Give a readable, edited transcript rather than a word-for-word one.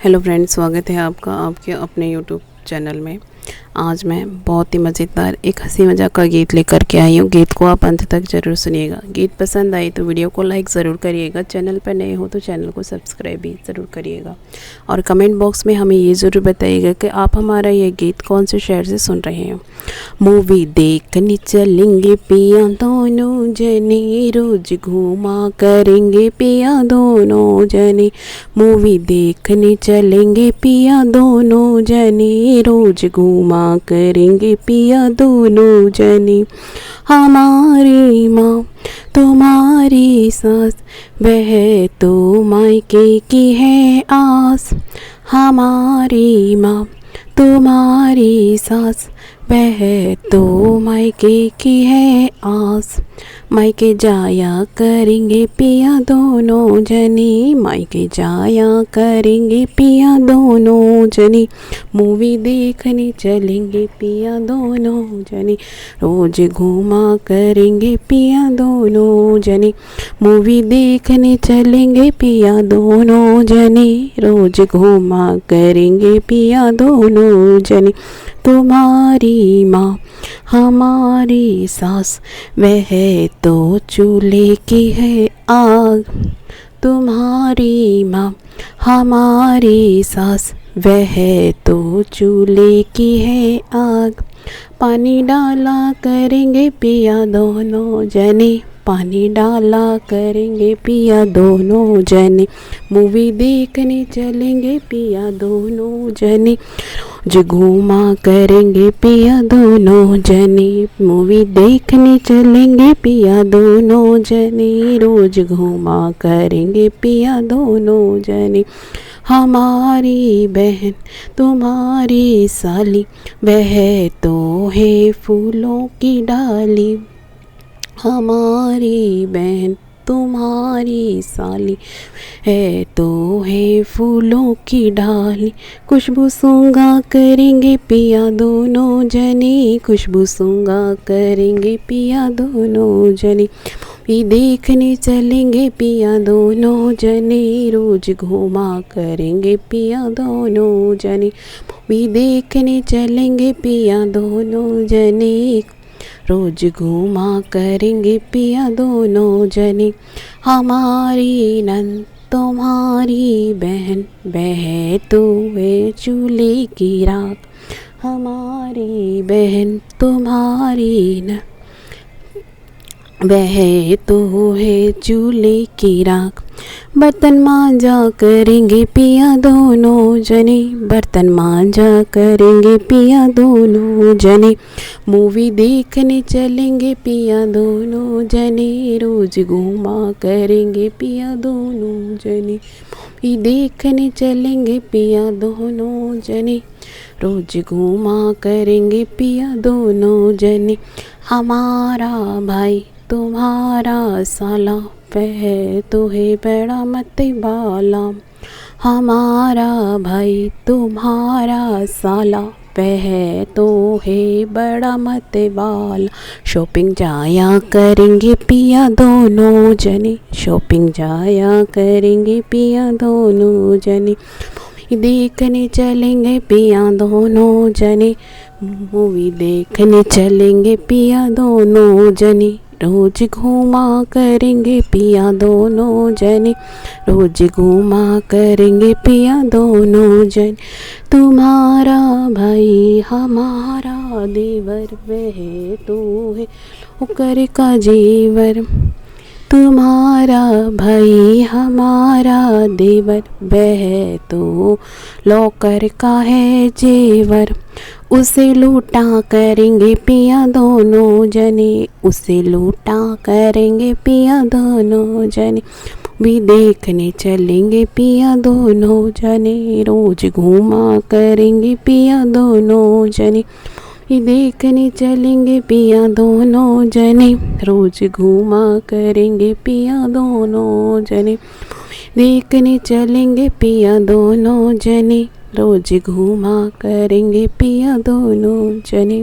Hello friends, स्वागत है आपका आपके अपने यूट्यूब चैनल में। आज मैं बहुत ही मज़ेदार एक हंसी मजाक का गीत लेकर के आई हूँ। गीत को आप अंत तक ज़रूर सुनिएगा। गीत पसंद आई तो वीडियो को लाइक ज़रूर करिएगा। चैनल पर नए हो तो चैनल को सब्सक्राइब भी ज़रूर करिएगा और कमेंट बॉक्स में हमें ये ज़रूर बताइएगा कि आप हमारा ये गीत कौन से शहर से सुन रहे हैं। मूवी देखने चलेंगे पिया दोनों जने, रोज घूमा करेंगे पिया दोनों जने। मूवी देखने चलेंगे पिया दोनों जने, रोज घूमा करेंगे पिया दोनों जने। हमारी माँ तुम्हारी सास, वह तो मायके की है आस। हमारी माँ तुम्हारी सास, वह तो मायके की है आस। मायके जाया करेंगे पिया दोनों जने, मायके जाया करेंगे पिया दोनों जने। मूवी देखने चलेंगे पिया दोनों जने, रोज घूमा करेंगे पिया दोनों जने। मूवी देखने चलेंगे पिया दोनों जने, रोज घूमा करेंगे पिया दोनों जने। तुम्हारी माँ हमारी सास, वह तो चूल्हे की है आग। तुम्हारी माँ हमारी सास, वह तो चूल्हे की है आग। पानी डाला करेंगे पिया दोनों जने, पानी डाला करेंगे पिया दोनों जने। मूवी देखने चलेंगे पिया दोनों जने, रोज घूमा करेंगे पिया दोनों जने। मूवी देखने चलेंगे पिया दोनों जने, रोज घूमा करेंगे पिया दोनों जने। हमारी बहन तुम्हारी साली, वह तो है फूलों की डाली। हमारी बहन तुम्हारी साली, है तो है फूलों की डाली। खुशबू सूंघा करेंगे पिया दोनों जने, खुशबू सूंघा करेंगे पिया दोनों जने। मूवी देखने चलेंगे पिया दोनों जने, रोज घूमा करेंगे पिया दोनों जने। मूवी देखने चलेंगे पिया दोनों जने, रोज घूमा करेंगे पिया दोनों जने। हमारी नंद तुम्हारी बहन, वह तो है चूल्हे की राख। हमारी बहन तुम्हारी न, वह तो है चूल्हे की राख। बर्तन मांजा करेंगे पिया दोनों जने, बर्तन मांजा करेंगे पिया दोनों जने। मूवी देखने चलेंगे पिया दोनों जने, रोज घूमा करेंगे पिया दोनों जने। मूवी देखने चलेंगे पिया दोनों जने, रोज घूमा करेंगे पिया दोनों जने। हमारा भाई तुम्हारा साला, वह तो है बड़ा मतवाला। हमारा भाई तुम्हारा साला, वह तो है बड़ा मतवाला। शॉपिंग जाया करेंगे पिया दोनों जने, शॉपिंग जाया करेंगे पिया दोनों जने। मूवी देखने चलेंगे पिया दोनों जने, मूवी देखने चलेंगे पिया दोनों जने। रोज घूमा करेंगे पिया दोनों जने, रोज घूमा करेंगे पिया दोनों जने। तुम्हारा भाई हमारा देवर, वह तो है नौकर का जेवर। तुम्हारा भाई हमारा देवर, वह तो नौकर का है जेवर। उसे लूटा करेंगे पिया दोनों जने, उसे लूटा करेंगे पिया दोनों जने। भी देखने चलेंगे पिया दोनों जने, रोज घूमा करेंगे पिया दोनों जने। देखने चलेंगे पिया दोनों जने, रोज घूमा करेंगे पिया दोनों जने। देखने चलेंगे पिया दोनों जने, रोज घूमा करेंगे पिया दोनों जने।